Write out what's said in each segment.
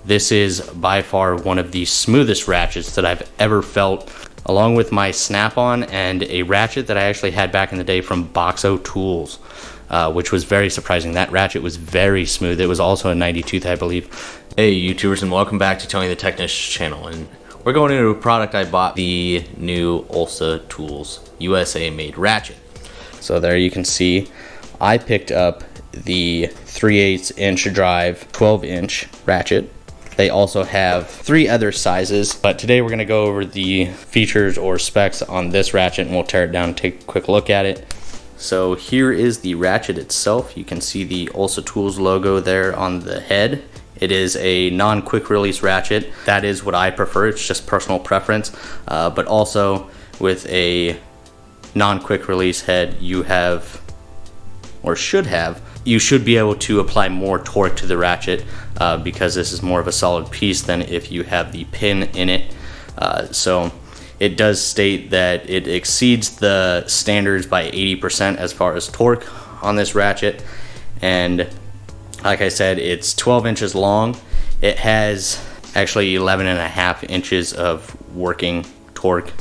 This is by far one of the smoothest ratchets that I've ever felt, along with my snap-on and a ratchet that I actually had back in the day from Boxo Tools, which was very surprising. That ratchet was very smooth. It was also a 90 tooth, I believe. Hey YouTubers, and welcome back to Tony the Technician's channel. And we're going into a product I bought, the new Olsa Tools USA-Made Ratchet. So there you can see I picked up the 3/8 inch drive 12-inch ratchet. They also have 3 other sizes, but today we're going to go over the features or specs on this ratchet, and we'll tear it down and take a quick look at it. So here is the ratchet itself. You can see the Olsa Tools logo there on the head. It is a non-quick release ratchet. That is what I prefer. It's just personal preference. But also with a non-quick release head, you have, or should have, you should be able to apply more torque to the ratchet because this is more of a solid piece than if you have the pin in it. So it does state that it exceeds the standards by 80% as far as torque on this ratchet. And like I said, it's 12 inches long. It has actually 11.5 inches of working torque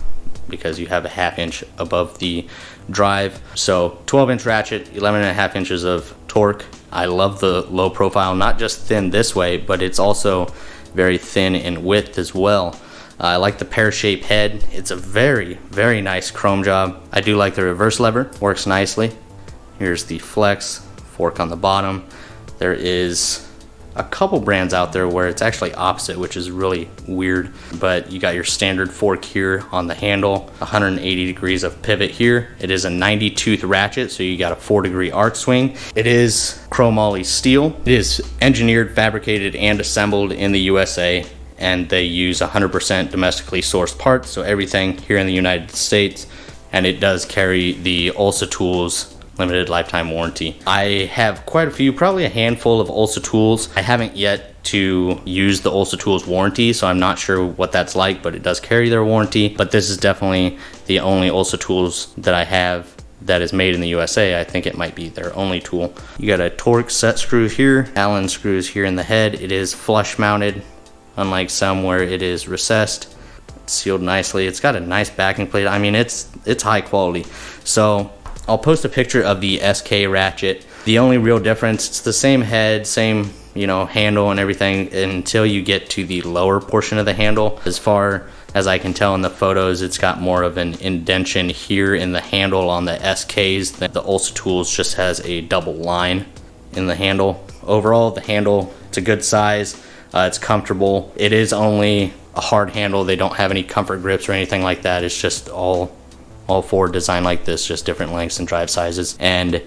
because you have a 1/2 inch above the drive. So 12-inch ratchet, 11.5 inches of torque. I love the low profile, not just thin this way, but it's also very thin in width as well. I like the pear-shaped head. It's a very, very nice chrome job. I do like the reverse lever, works nicely. Here's the flex, fork on the bottom. There is a couple brands out there where it's actually opposite, which is really weird, but you got your standard fork here on the handle, 180 degrees of pivot here. It is a 90 tooth ratchet, so you got a 4-degree arc swing. It is chromoly steel. It is engineered, fabricated, and assembled in the USA, and they use 100% domestically sourced parts, so everything here in the United States, and it does carry the Olsa Tools limited lifetime warranty. I have quite a few, probably a handful of Olsa Tools. I haven't yet to use the Olsa Tools warranty, so I'm not sure what that's like, but it does carry their warranty. But this is definitely the only Olsa Tools that I have that is made in the USA. I think it might be their only tool. You got a torque set screw here, Allen screws here in the head. It is flush mounted, unlike some where it is recessed. It's sealed nicely. It's got a nice backing plate. I mean, it's high quality. So I'll post a picture of the SK ratchet. The only real difference, it's the same head, same, handle and everything until you get to the lower portion of the handle. As far as I can tell in the photos, it's got more of an indentation here in the handle on the SKs. The Olsa Tools just has a double line in the handle. Overall, the handle, it's a good size. It's comfortable. It is only a hard handle. They don't have any comfort grips or anything like that. It's just all 4 designed like this, just different lengths and drive sizes. And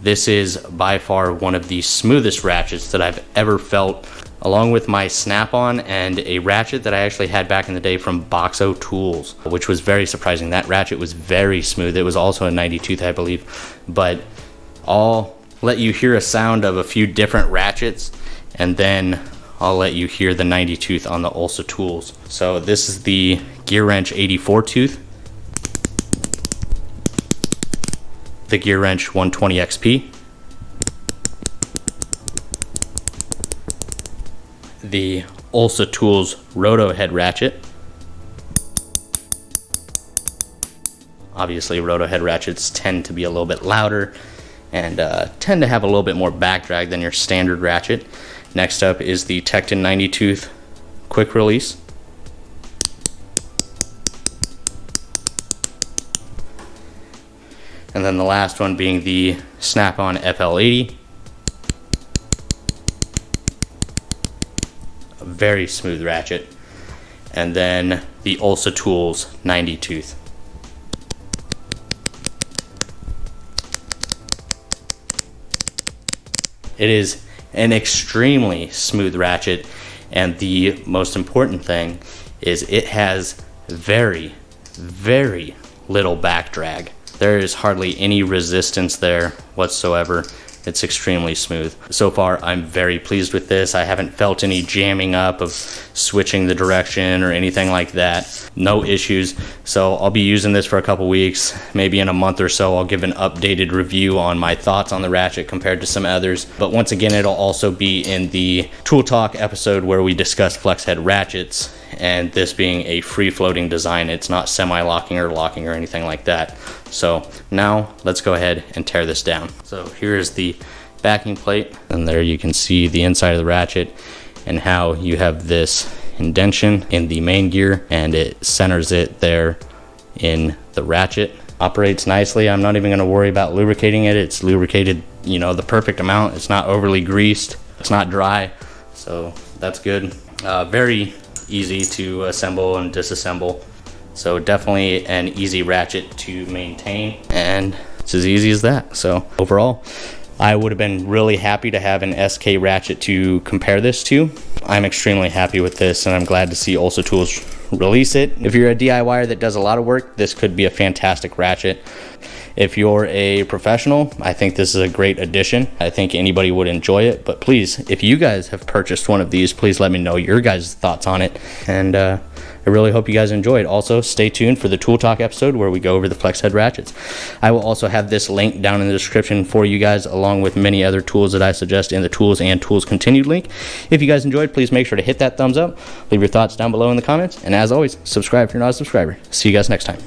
this is by far one of the smoothest ratchets that I've ever felt, along with my snap-on and a ratchet that I actually had back in the day from Boxo Tools, which was very surprising. That ratchet was very smooth. It was also a 90 tooth, I believe. But I'll let you hear a sound of a few different ratchets, and then I'll let you hear the 90 tooth on the Olsa Tools. So this is the Gear Wrench 84 tooth, the Gear Wrench 120 XP, the Olsa Tools Roto head ratchet. Obviously, Roto head ratchets tend to be a little bit louder and tend to have a little bit more back drag than your standard ratchet. Next up is the Tekton 90 tooth quick release. And then the last one being the Snap-on FL80. A very smooth ratchet. And then the Olsa Tools 90 tooth. It is an extremely smooth ratchet, and the most important thing is it has very, very little back drag. There is hardly any resistance there whatsoever. It's extremely smooth. So far, I'm very pleased with this. I haven't felt any jamming up of switching the direction or anything like that. No issues. So I'll be using this for a couple weeks. Maybe in a month or so, I'll give an updated review on my thoughts on the Ratchet compared to some others. But once again, it'll also be in the Tool Talk episode where we discuss flex head ratchets, and this being a free-floating design. It's not semi-locking or locking or anything like that. So now let's go ahead and tear this down. So here's the backing plate, and there you can see the inside of the Ratchet and how you have this indentation in the main gear, and it centers it there in the Ratchet. Operates nicely. I'm not even going to worry about lubricating it. It's lubricated, you know, the perfect amount. It's not overly greased. It's not dry, so that's good. Very easy to assemble and disassemble. So definitely an easy Ratchet to maintain, and it's as easy as that. So overall, I would have been really happy to have an SK Ratchet to compare this to. I'm extremely happy with this, and I'm glad to see Olsa Tools release it. If you're a DIYer that does a lot of work, this could be a fantastic Ratchet. If you're a professional, I think this is a great addition. I think anybody would enjoy it. But please, if you guys have purchased one of these, please let me know your guys' thoughts on it. And I really hope you guys enjoyed. Also, stay tuned for the Tool Talk episode where we go over the flex head ratchets. I will also have this link down in the description for you guys, along with many other tools that I suggest in the tools and tools continued link. If you guys enjoyed, please make sure to hit that thumbs up. Leave your thoughts down below in the comments. And as always, subscribe if you're not a subscriber. See you guys next time.